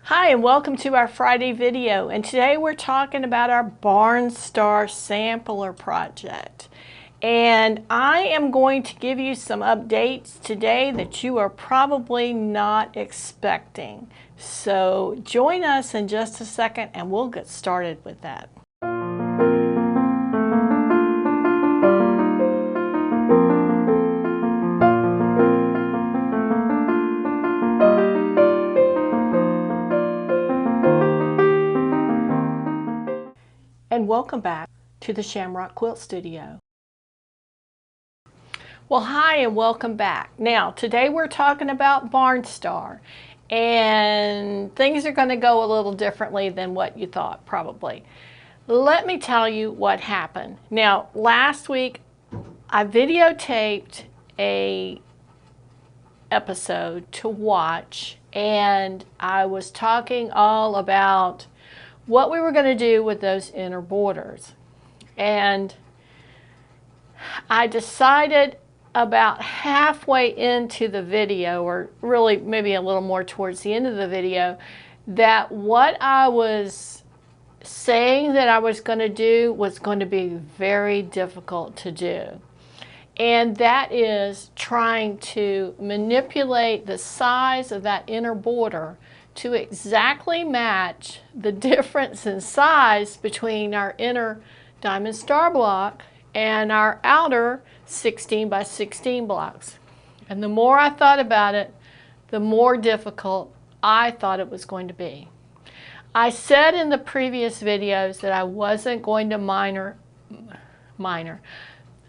Hi and welcome to our Friday video, and today we're talking about our Barnstar Sampler project. And I am going to give you some updates today that you are probably not expecting. So join us in just a second and we'll get started with that. And welcome back to the Shamrock Quilt Studio. Well, hi and welcome back. Now, today we're talking about Barnstar, and things are going to go a little differently than what you thought, probably. Let me tell you what happened. Now, last week I videotaped a episode to watch, and I was talking all about what we were going to do with those inner borders. And I decided about halfway into the video, or really maybe a little more towards the end of the video, that what I was saying that I was going to do was going to be very difficult to do. And that is trying to manipulate the size of that inner border to exactly match the difference in size between our inner diamond star block and our outer 16 by 16 blocks. And the more I thought about it, the more difficult I thought it was going to be. I said in the previous videos that I wasn't going to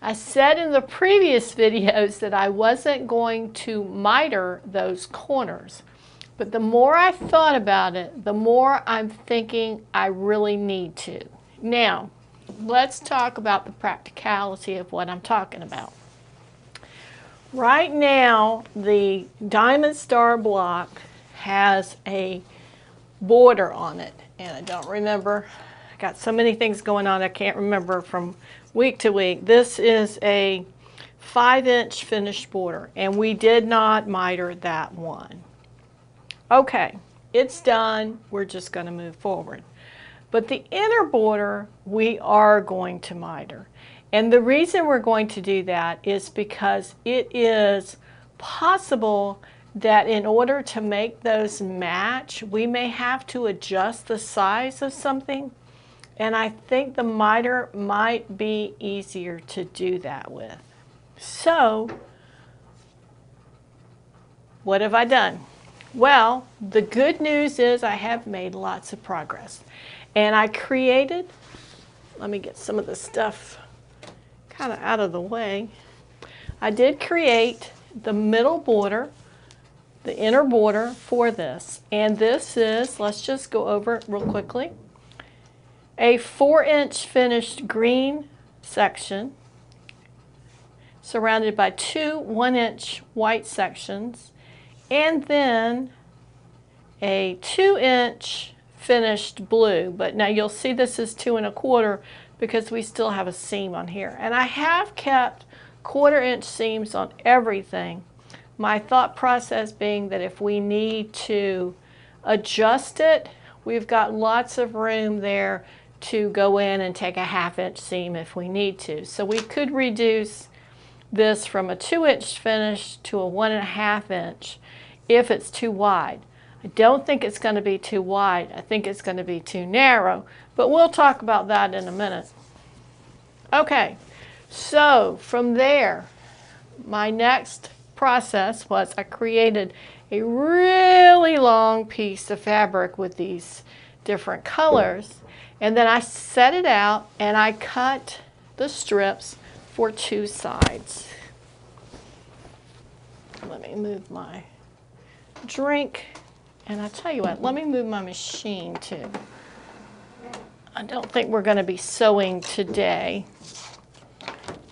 I said in the previous videos that I wasn't going to miter those corners. But the more I thought about it, the more I'm thinking I really need to. Now, let's talk about the practicality of what I'm talking about. Right now, the diamond star block has a border on it. And I don't remember, I got so many things going on I can't remember from week to week. This is a 5-inch finished border, and we did not miter that one. Okay, it's done. We're just going to move forward. But the inner border, we are going to miter. And the reason we're going to do that is because it is possible that in order to make those match, we may have to adjust the size of something. And I think the miter might be easier to do that with. So, what have I done? Well, the good news is I have made lots of progress. And I created, let me get some of the stuff kind of out of the way. I did create the middle border, the inner border for this. And this is, let's just go over it real quickly, a 4-inch finished green section surrounded by 2 1-inch white sections, and then a 2-inch finished blue. But now you'll see this is 2 1/4 because we still have a seam on here. And I have kept 1/4-inch seams on everything. My thought process being that if we need to adjust it, we've got lots of room there to go in and take a 1/2-inch seam if we need to. So we could reduce this from a 2-inch finish to a 1 1/2 inch if it's too wide. I don't think it's going to be too wide. I think it's going to be too narrow, but we'll talk about that in a minute. Okay, so from there, my next process was I created a really long piece of fabric with these different colors, and then I set it out and I cut the strips for 2 sides. Let me move my drink, and I tell you what, let me move my machine too. I don't think we're going to be sewing today.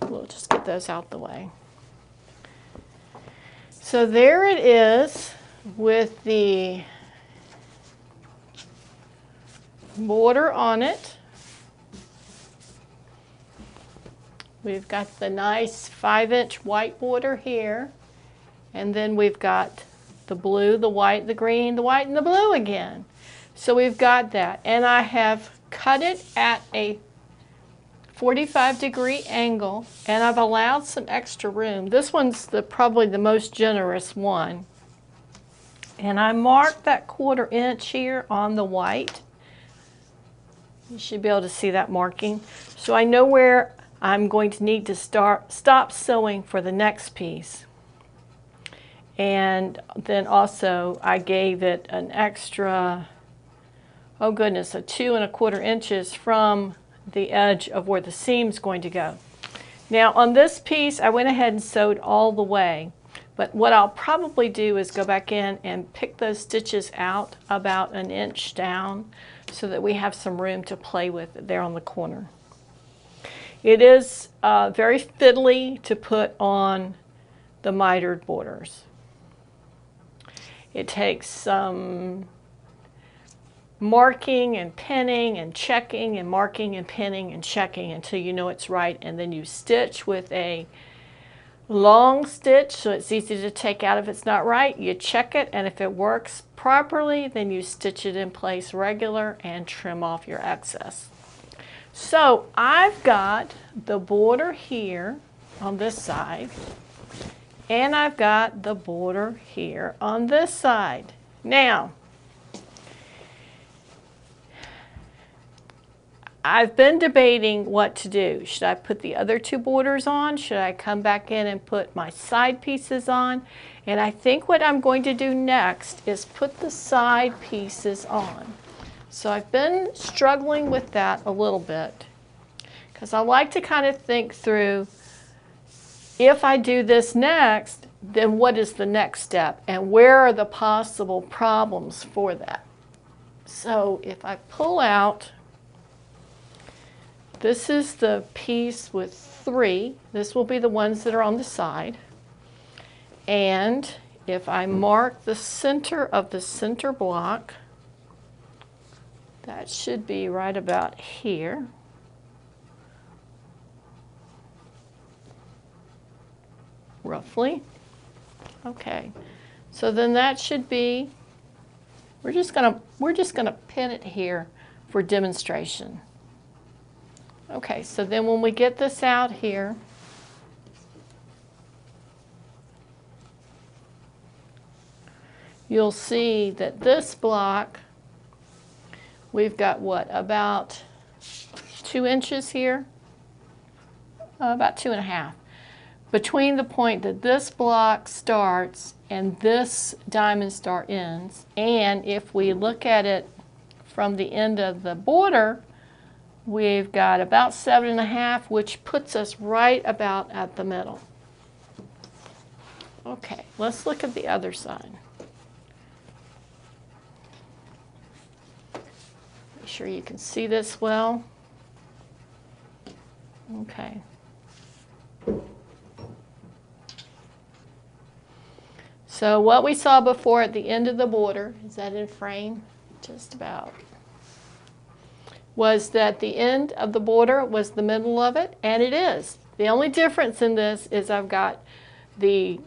We'll just get those out the way. So there it is with the border on it. We've got the nice 5-inch white border here, and then we've got the blue, the white, the green, the white, and the blue again. So we've got that, and I have cut it at a 45-degree angle, and I've allowed some extra room. This one's probably the most generous one. And I marked that 1/4 inch here on the white. You should be able to see that marking. So I know where I'm going to need to stop sewing for the next piece. And then also I gave it an extra, oh goodness, a 2 1/4 inches from the edge of where the seam's going to go. Now on this piece I went ahead and sewed all the way, but what I'll probably do is go back in and pick those stitches out about 1 inch down so that we have some room to play with there on the corner. It is very fiddly to put on the mitered borders. It takes some marking and pinning and checking and marking and pinning and checking until you know it's right, and then you stitch with a long stitch so it's easy to take out if it's not right. You check it, and if it works properly, then you stitch it in place regular and trim off your excess. So I've got the border here on this side, and I've got the border here on this side. Now I've been debating what to do. Should I put the other 2 borders on? Should I come back in and put my side pieces on? And I think what I'm going to do next is put the side pieces on. So I've been struggling with that a little bit because I like to kind of think through, if I do this next, then what is the next step and where are the possible problems for that? So if I pull out, this is the piece with 3. This will be the ones that are on the side. And if I mark the center of the center block, that should be right about here. Roughly. Okay. So then that should be, we're just gonna pin it here for demonstration. Okay, so then when we get this out here, you'll see that this block, we've got what, about 2 inches here? About 2 1/2. Between the point that this block starts and this diamond star ends, and if we look at it from the end of the border, we've got about 7 1/2, which puts us right about at the middle. Okay, let's look at the other side. Make sure you can see this well. Okay. So what we saw before at the end of the border, is that in frame? Just about. Was that the end of the border was the middle of it, and it is. The only difference in this is I've got the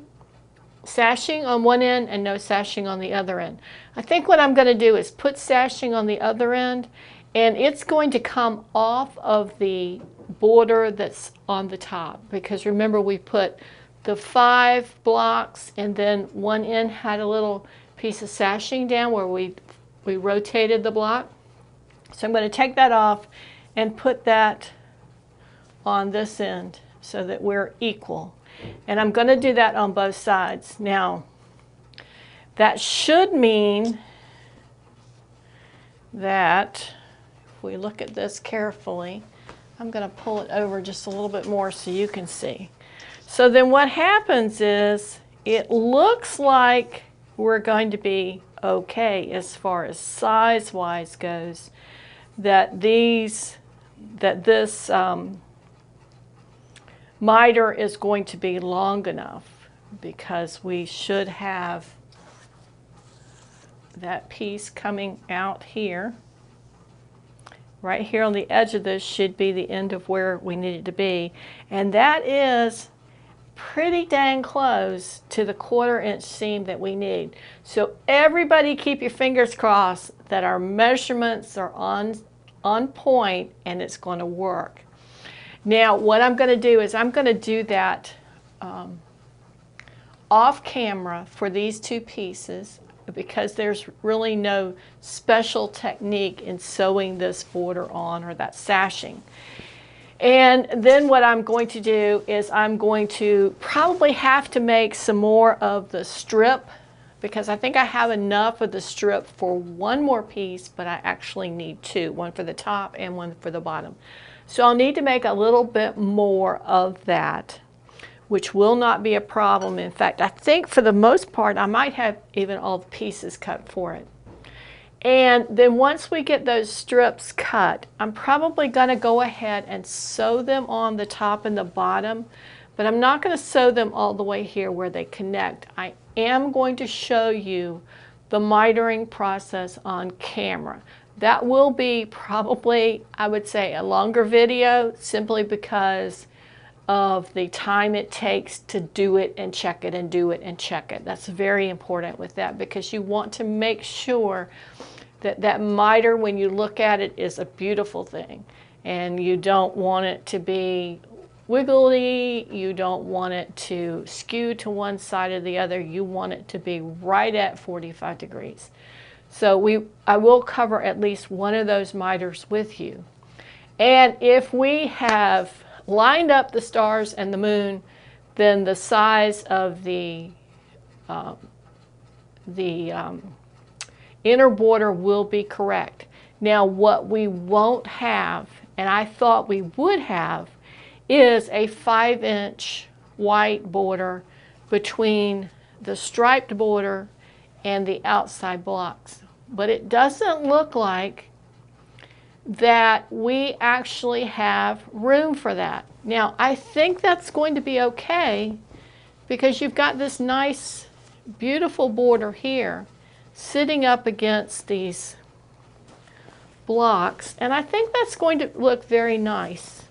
sashing on one end and no sashing on the other end. I think what I'm going to do is put sashing on the other end, and it's going to come off of the border that's on the top, because remember we put the 5 blocks and then one end had a little piece of sashing down where we rotated the block. So I'm going to take that off and put that on this end so that we're equal. And I'm going to do that on both sides. Now, that should mean that if we look at this carefully, I'm going to pull it over just a little bit more so you can see. So then what happens is it looks like we're going to be okay as far as size-wise goes, that this miter is going to be long enough, because we should have that piece coming out here. Right here on the edge of this should be the end of where we need it to be, and that is pretty dang close to the 1/4 inch seam that we need. So everybody keep your fingers crossed that our measurements are on point and it's going to work. Now what I'm going to do is I'm going to do that off camera for these 2 pieces, because there's really no special technique in sewing this border on or that sashing. And then what I'm going to do is I'm going to probably have to make some more of the strip, because I think I have enough of the strip for 1 more piece, but I actually need 2, one for the top and one for the bottom. So I'll need to make a little bit more of that, which will not be a problem. In fact, I think for the most part I might have even all the pieces cut for it. And then once we get those strips cut, I'm probably going to go ahead and sew them on the top and the bottom, but I'm not going to sew them all the way here where they connect. I am going to show you the mitering process on camera. That will be probably, I would say, a longer video, simply because of the time it takes to do it and check it and do it and check it. That's very important with that, because you want to make sure that that miter, when you look at it, is a beautiful thing. And you don't want it to be wiggly, you don't want it to skew to one side or the other, you want it to be right at 45 degrees. So I will cover at least one of those miters with you. And if we have lined up the stars and the moon, then the size of the inner border will be correct. Now what we won't have, and I thought we would have, is a 5-inch white border between the striped border and the outside blocks. But it doesn't look like that we actually have room for that. Now I think that's going to be okay, because you've got this nice beautiful border here sitting up against these blocks, and I think that's going to look very nice.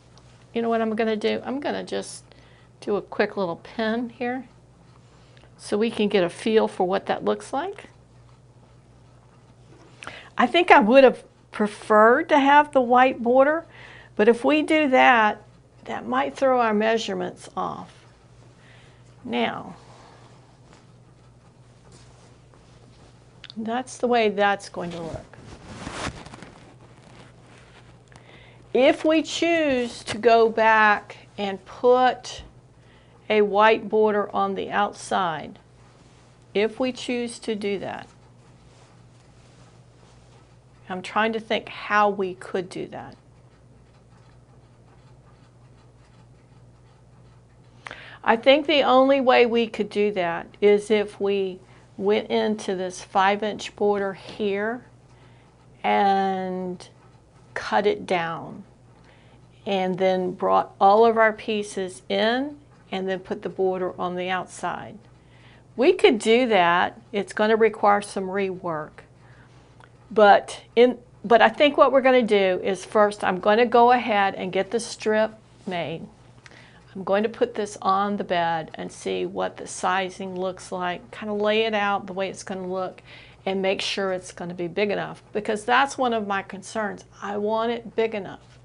You know what I'm going to do? I'm going to just do a quick little pin here so we can get a feel for what that looks like. I think I would have preferred to have the white border, but if we do that, that might throw our measurements off. Now, that's the way that's going to look. If we choose to go back and put a white border on the outside, if we choose to do that, I'm trying to think how we could do that. I think the only way we could do that is if we went into this 5-inch border here and cut it down, and then brought all of our pieces in and then put the border on the outside. We could do that. It's going to require some rework. But I think what we're going to do is, first I'm going to go ahead and get the strip made. I'm going to put this on the bed and see what the sizing looks like, kind of lay it out the way it's going to look, and make sure it's going to be big enough, because that's one of my concerns. I want it big enough.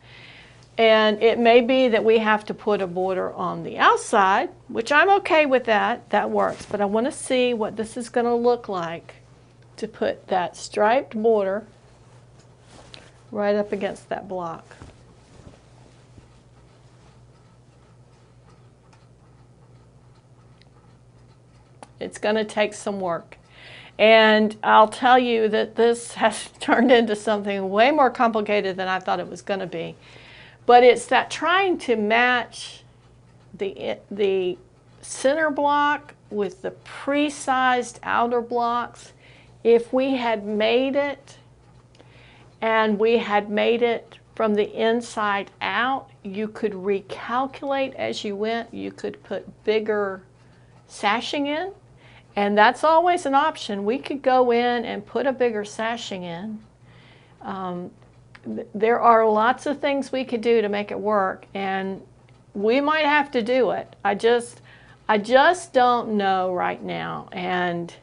And it may be that we have to put a border on the outside, which I'm okay with that. That works. But I want to see what this is going to look like to put that striped border right up against that block. It's going to take some work. And I'll tell you that this has turned into something way more complicated than I thought it was going to be. But it's that trying to match the center block with the pre-sized outer blocks. If we had made it, and we had made it from the inside out, you could recalculate as you went. You could put bigger sashing in, and that's always an option. We could go in and put a bigger sashing in. There are lots of things we could do to make it work, and we might have to do it. I just don't know right now, and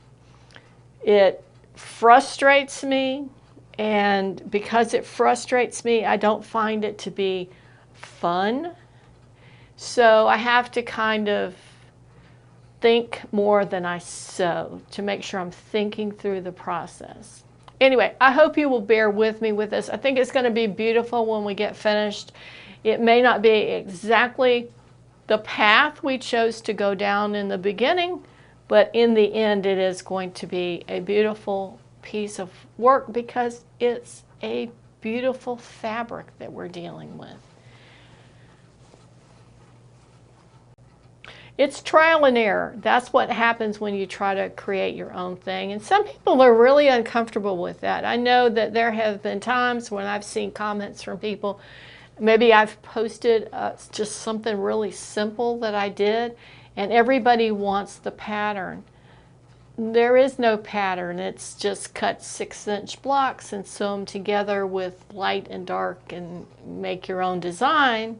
it frustrates me, and because it frustrates me, I don't find it to be fun. So I have to kind of think more than I sew to make sure I'm thinking through the process. Anyway, I hope you will bear with me with this. I think it's going to be beautiful when we get finished. It may not be exactly the path we chose to go down in the beginning, but in the end it is going to be a beautiful piece of work because it's a beautiful fabric that we're dealing with. It's trial and error. That's what happens when you try to create your own thing. And some people are really uncomfortable with that. I know that there have been times when I've seen comments from people. Maybe I've posted just something really simple that I did, and everybody wants the pattern. There is no pattern. It's just cut 6-inch blocks and sew them together with light and dark and make your own design.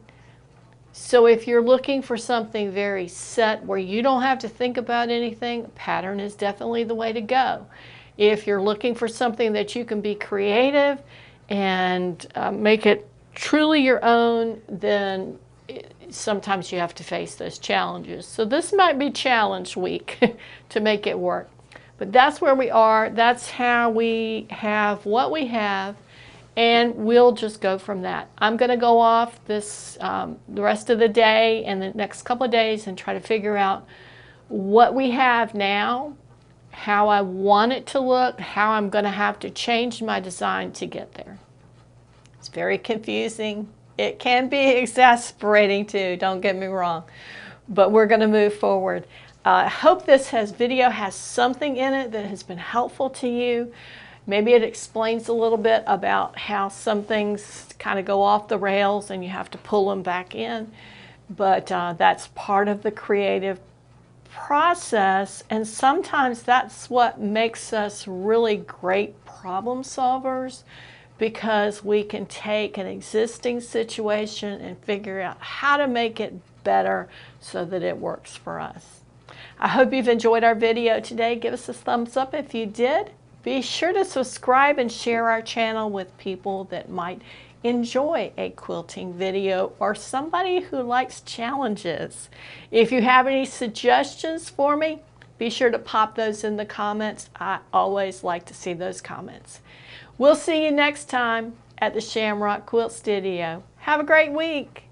So if you're looking for something very set where you don't have to think about anything, pattern is definitely the way to go. If you're looking for something that you can be creative and make it truly your own, then sometimes you have to face those challenges. So this might be challenge week to make it work. But that's where we are. That's how we have what we have. And we'll just go from that. I'm going to go off this the rest of the day and the next couple of days and try to figure out what we have now, how I want it to look, how I'm going to have to change my design to get there. It's very confusing. It can be exasperating too, don't get me wrong. But we're going to move forward. I hope this video has something in it that has been helpful to you. Maybe it explains a little bit about how some things kind of go off the rails and you have to pull them back in. But that's part of the creative process, and sometimes that's what makes us really great problem solvers, because we can take an existing situation and figure out how to make it better so that it works for us. I hope you've enjoyed our video today. Give us a thumbs up if you did. Be sure to subscribe and share our channel with people that might enjoy a quilting video or somebody who likes challenges. If you have any suggestions for me, be sure to pop those in the comments. I always like to see those comments. We'll see you next time at the Shamrock Quilt Studio. Have a great week.